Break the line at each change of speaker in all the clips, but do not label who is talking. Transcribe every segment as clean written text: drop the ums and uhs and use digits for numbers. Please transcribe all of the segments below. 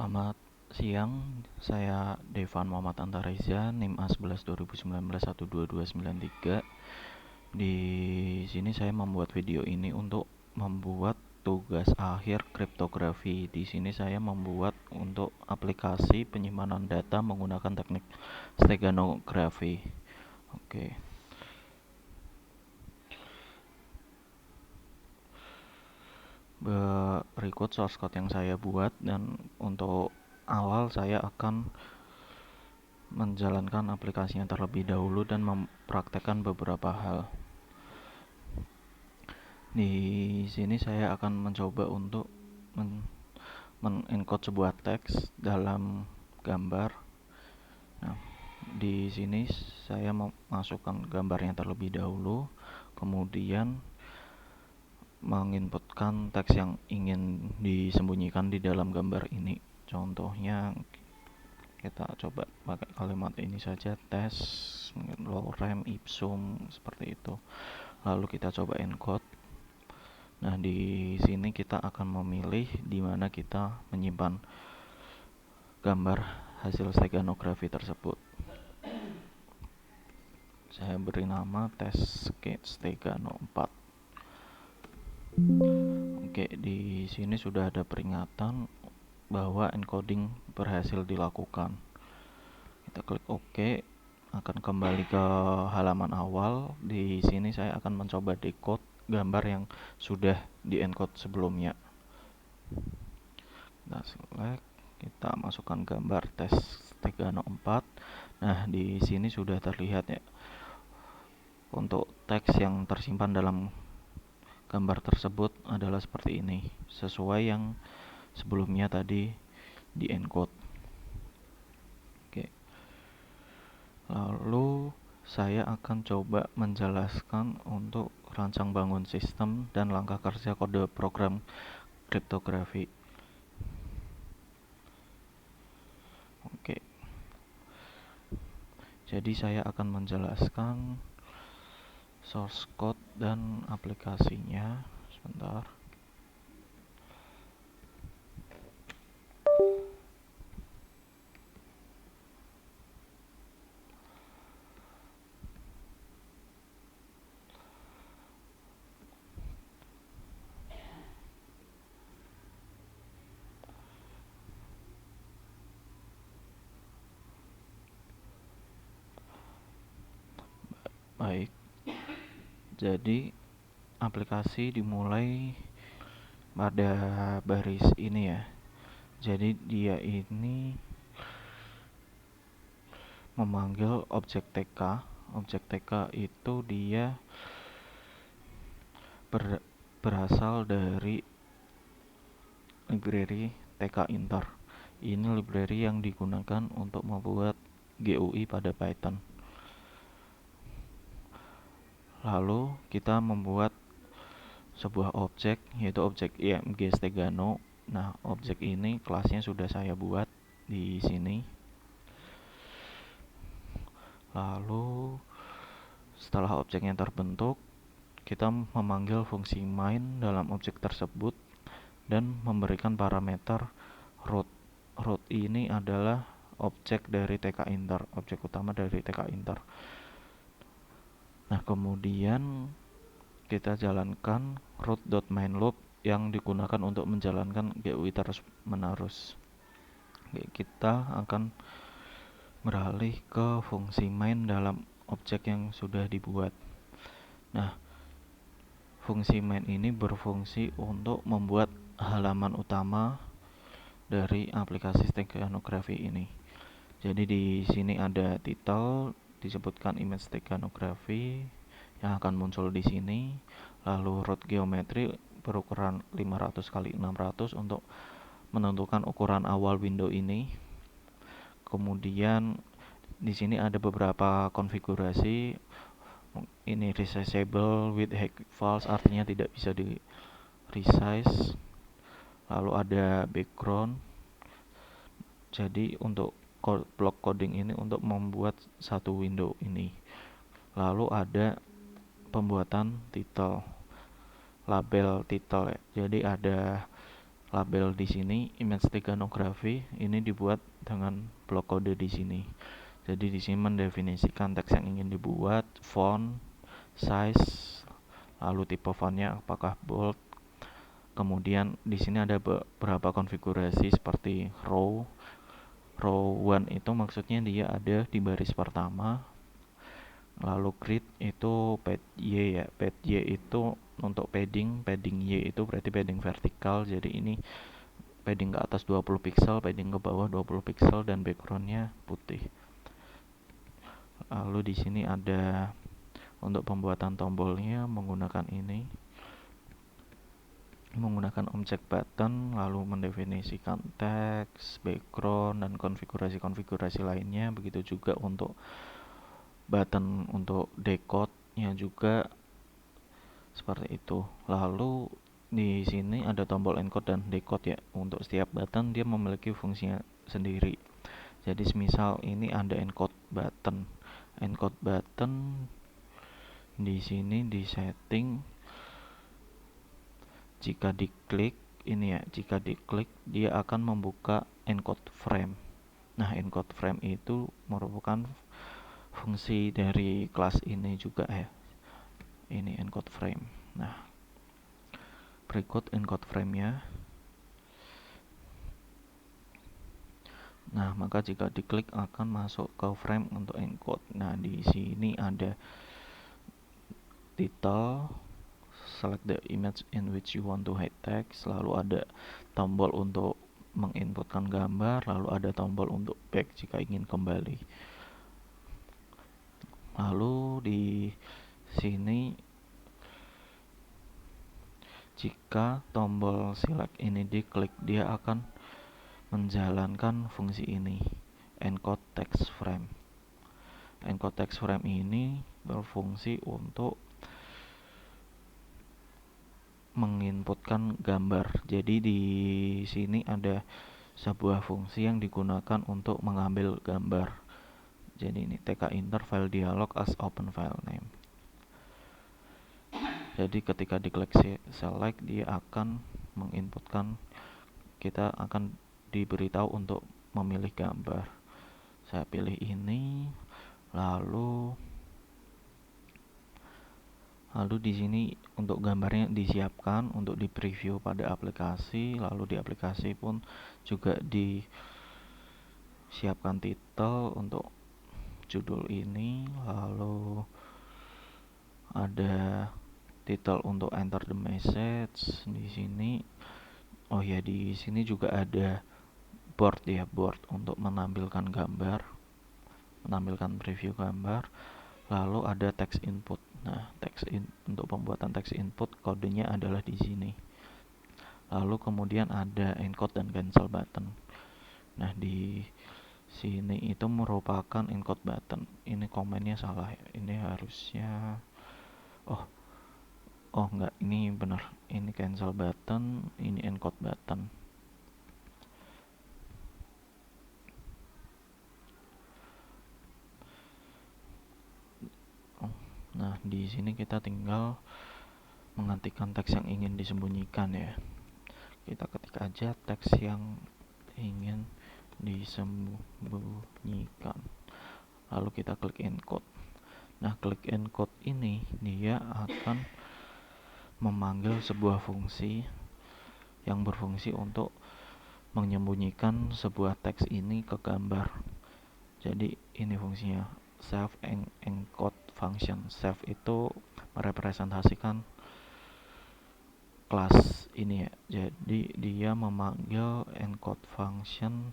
Selamat siang, saya Devan Muhammad Antareza, NIM A11 2019 12293. Di sini saya membuat video ini untuk membuat tugas akhir kriptografi. Di sini saya membuat untuk aplikasi penyimpanan data menggunakan teknik steganografi. Oke. Berikut source code yang saya buat, dan untuk awal saya akan menjalankan aplikasinya terlebih dahulu dan mempraktekkan beberapa hal. Di sini saya akan mencoba untuk men-encode sebuah teks dalam gambar. Nah, di sini saya memasukkan gambarnya terlebih dahulu, kemudian menginputkan teks yang ingin disembunyikan di dalam gambar ini. Contohnya kita coba pakai kalimat ini saja, tes lorem ipsum, seperti itu. Lalu kita coba encode. Nah, di sini kita akan memilih di mana kita menyimpan gambar hasil steganografi tersebut. Saya beri nama tes stegano 4. Oke, di sini sudah ada peringatan bahwa encoding berhasil dilakukan. Kita klik OK, akan kembali ke halaman awal. Di sini saya akan mencoba decode gambar yang sudah di-encode sebelumnya. Kita select, kita masukkan gambar tes stegano 4. Nah, di sini sudah terlihat ya, untuk teks yang tersimpan dalam gambar tersebut adalah seperti ini, sesuai yang sebelumnya tadi di-encode. Oke. Lalu saya akan coba menjelaskan untuk rancang bangun sistem dan langkah kerja kode program kriptografi. Oke. Jadi saya akan menjelaskan source code dan aplikasinya. Sebentar. Baik. Jadi aplikasi dimulai pada baris ini ya. Jadi dia ini memanggil objek TK. Objek TK itu dia berasal dari library TK Inter. Ini library yang digunakan untuk membuat GUI pada Python. Lalu kita membuat sebuah objek, yaitu objek img stegano. Nah, objek ini kelasnya sudah saya buat di sini. Lalu setelah objeknya terbentuk, kita memanggil fungsi main dalam objek tersebut dan memberikan parameter root. Root ini adalah objek dari TK Inter, objek utama dari TK Inter. Nah, kemudian kita jalankan root.mainloop yang digunakan untuk menjalankan GUI terus-menerus. Oke, kita akan beralih ke fungsi main dalam objek yang sudah dibuat. Nah, fungsi main ini berfungsi untuk membuat halaman utama dari aplikasi steganografi ini. Jadi di sini ada title, disebutkan image steganografi yang akan muncul di sini. Lalu root geometry berukuran 500 x 600 untuk menentukan ukuran awal window ini. Kemudian di sini ada beberapa konfigurasi. Ini resizable with height false, artinya tidak bisa di resize. Lalu ada background. Jadi untuk block coding ini untuk membuat satu window ini. Lalu ada pembuatan title, label title ya. Jadi ada label di sini image steganography ini dibuat dengan blok kode di sini. Jadi di sini mendefinisikan teks yang ingin dibuat, font, size, lalu tipe fontnya apakah bold. Kemudian di sini ada beberapa konfigurasi seperti row. Row 1 itu maksudnya dia ada di baris pertama. Lalu grid itu pad Y ya. Pad Y itu untuk padding Y itu berarti padding vertikal. Jadi ini padding ke atas 20 pixel, padding ke bawah 20 pixel dan backgroundnya putih. Lalu di sini ada untuk pembuatan tombolnya menggunakan ini, menggunakan objek button, lalu mendefinisikan teks, background, dan konfigurasi-konfigurasi lainnya. Begitu juga untuk button untuk decode-nya juga seperti itu. Lalu di sini ada tombol encode dan decode ya. Untuk setiap button dia memiliki fungsinya sendiri. Jadi semisal ini ada encode button. Encode button di sini di setting jika diklik ini ya, jika diklik dia akan membuka encode frame. Nah, encode frame itu merupakan fungsi dari kelas ini juga ya. Ini encode frame. Nah, berikut encode frame-nya. Nah, maka jika diklik akan masuk ke frame untuk encode. Nah, di sini ada title, select the image in which you want to hide text, lalu ada tombol untuk menginputkan gambar, lalu ada tombol untuk back jika ingin kembali. Lalu di sini jika tombol select ini diklik, dia akan menjalankan fungsi ini, encode text frame. Encode text frame ini berfungsi untuk menginputkan gambar. Jadi di sini ada sebuah fungsi yang digunakan untuk mengambil gambar. Jadi ini tk enter file dialog as open file name. Jadi ketika diklik select dia akan menginputkan, kita akan diberitahu untuk memilih gambar. Saya pilih ini, lalu di sini untuk gambarnya disiapkan untuk di preview pada aplikasi. Lalu di aplikasi pun juga disiapkan title untuk judul ini, lalu ada title untuk enter the message di sini. Oh ya, di sini juga ada board ya, board untuk menampilkan gambar, menampilkan preview gambar. Lalu ada text input. Nah, untuk pembuatan text input kodenya adalah di sini. Lalu kemudian ada encode dan cancel button. Nah, di sini itu merupakan encode button. Ini komennya salah ya. Ini harusnya enggak, ini benar. Ini cancel button, ini encode button. Nah, di sini kita tinggal mengetikkan teks yang ingin disembunyikan ya. Kita ketik aja teks yang ingin disembunyikan. Lalu kita klik encode. Nah, klik encode ini dia akan memanggil sebuah fungsi yang berfungsi untuk menyembunyikan sebuah teks ini ke gambar. Jadi ini fungsinya, save encode function. Save itu merepresentasikan kelas ini ya. Jadi dia memanggil encode function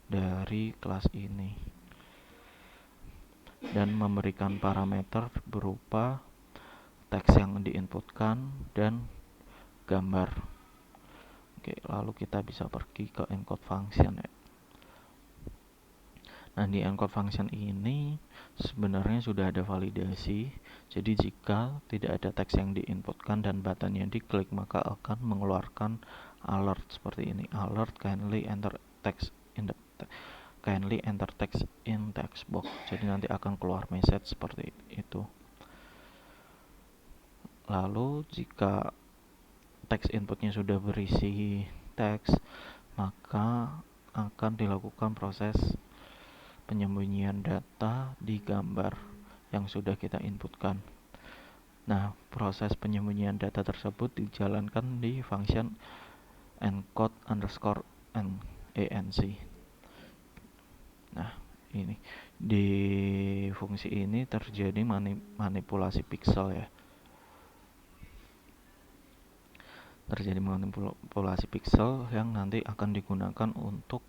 dari kelas ini dan memberikan parameter berupa teks yang diinputkan dan gambar. Oke, lalu kita bisa pergi ke encode function ya. Nah, di encode function ini sebenarnya sudah ada validasi. Jadi jika tidak ada teks yang diinputkan dan buttonnya diklik, maka akan mengeluarkan alert seperti ini. Alert kindly enter text in text box. Jadi nanti akan keluar message seperti itu. Lalu jika teks inputnya sudah berisi teks, maka akan dilakukan proses penyembunyian data di gambar yang sudah kita inputkan. Nah, proses penyembunyian data tersebut dijalankan di function encode underscore enc. Nah, ini di fungsi ini terjadi manipulasi pixel ya. Terjadi manipulasi pixel yang nanti akan digunakan untuk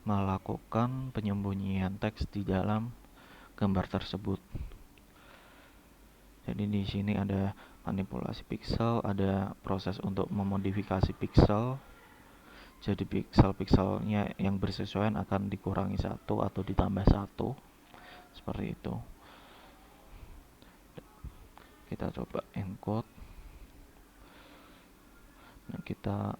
melakukan penyembunyian teks di dalam gambar tersebut. Jadi di sini ada manipulasi pixel, ada proses untuk memodifikasi pixel. Jadi pixel-pixelnya yang bersesuaian akan dikurangi satu atau ditambah satu, seperti itu. Kita coba encode. Nah, kita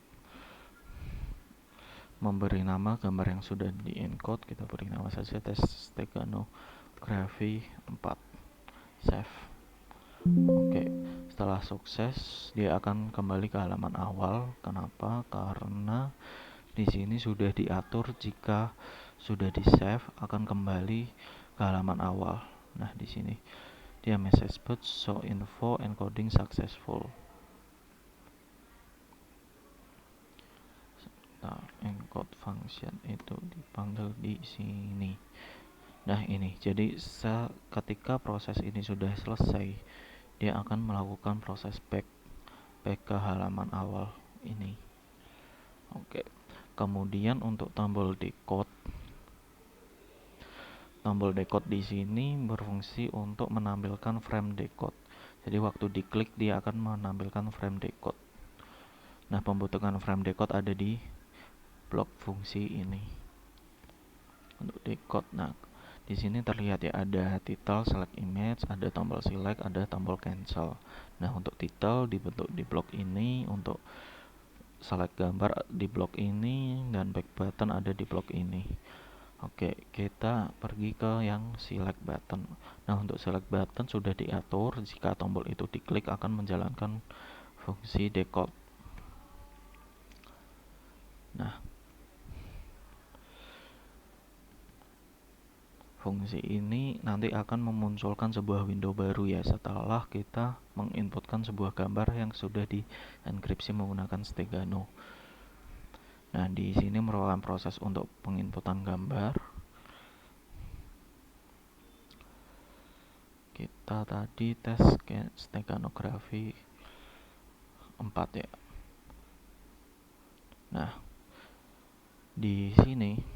memberi nama gambar yang sudah di encode, kita beri nama saja tes steganography 4. Save. Oke, setelah sukses dia akan kembali ke halaman awal. Kenapa? Karena di sini sudah diatur jika sudah di save akan kembali ke halaman awal. Nah, di sini dia message box show info encoding successful. Nah, encode function itu dipanggil di sini. Nah, ini jadi ketika proses ini sudah selesai, dia akan melakukan proses back ke halaman awal ini. Oke. Kemudian untuk tombol decode di sini berfungsi untuk menampilkan frame decode. Jadi waktu diklik dia akan menampilkan frame decode. Nah, pembentukan frame decode ada di blok fungsi ini. Untuk decode, nah di sini terlihat ya ada title, select image, ada tombol select, ada tombol cancel. Nah, untuk title dibentuk di blok ini, untuk select gambar di blok ini, dan back button ada di blok ini. Oke, kita pergi ke yang select button. Nah, untuk select button sudah diatur jika tombol itu diklik akan menjalankan fungsi decode. Nah, fungsi ini nanti akan memunculkan sebuah window baru ya setelah kita menginputkan sebuah gambar yang sudah dienkripsi menggunakan Stegano. Nah, di sini merupakan proses untuk penginputan gambar. Kita tadi tes steganografi 4 ya. Nah, di sini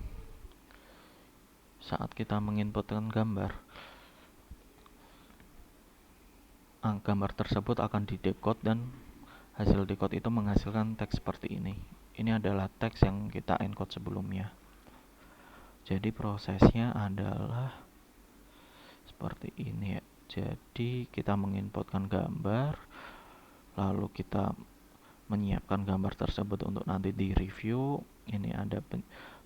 saat kita menginputkan gambar tersebut akan didekode dan hasil decode itu menghasilkan teks seperti ini. Ini adalah teks yang kita encode sebelumnya. Jadi prosesnya adalah seperti ini ya. Jadi kita menginputkan gambar, lalu kita menyiapkan gambar tersebut untuk nanti di review. Ini ada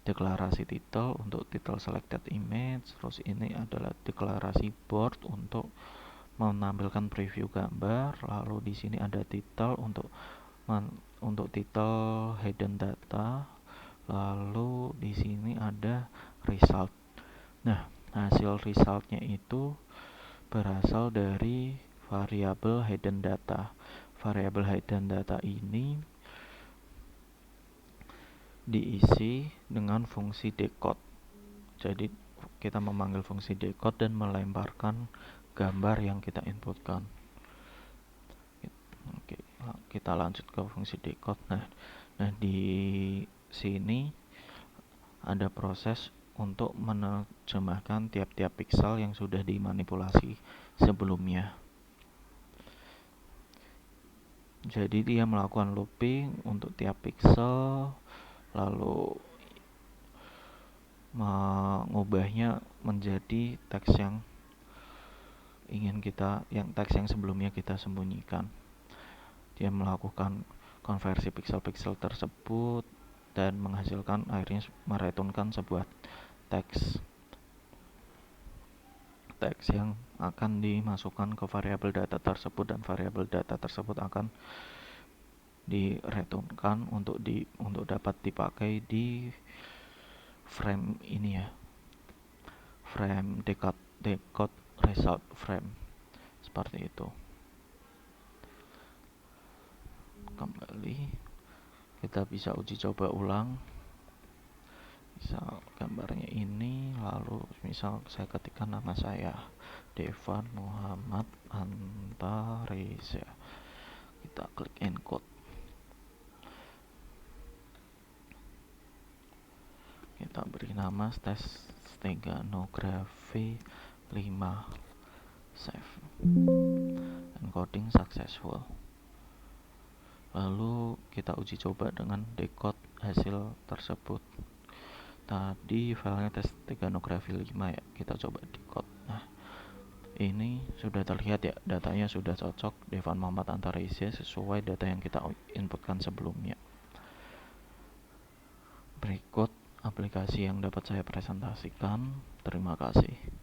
deklarasi title untuk title selected image, terus ini adalah deklarasi board untuk menampilkan preview gambar, lalu di sini ada title untuk title hidden data, lalu di sini ada result. Nah, hasil resultnya itu berasal dari variabel hidden data. Variabel hidden data ini diisi dengan fungsi decode. Jadi kita memanggil fungsi decode dan melemparkan gambar yang kita inputkan. Oke, kita lanjut ke fungsi decode. Nah di sini ada proses untuk menerjemahkan tiap-tiap pixel yang sudah dimanipulasi sebelumnya. Jadi dia melakukan looping untuk tiap pixel, lalu mengubahnya menjadi teks yang teks yang sebelumnya kita sembunyikan. Dia melakukan konversi pixel-pixel tersebut dan menghasilkan akhirnya mereturnkan sebuah teks yang akan dimasukkan ke variabel data tersebut, dan variabel data tersebut akan direturnkan untuk dapat dipakai di frame ini ya, frame decode result frame seperti itu. Kembali, kita bisa uji coba ulang. Misal gambarnya ini, lalu misal saya ketikkan nama saya Devan Muhammad Antareza, kita klik encode, kita beri nama steganography 5, save, encoding successful. Lalu kita uji coba dengan decode hasil tersebut. Tadi filenya steganography 5 ya, kita coba decode. Nah, ini sudah terlihat ya, datanya sudah cocok, Devan Muhammad Antareza, sesuai data yang kita inputkan sebelumnya. Berikut aplikasi yang dapat saya presentasikan. Terima kasih.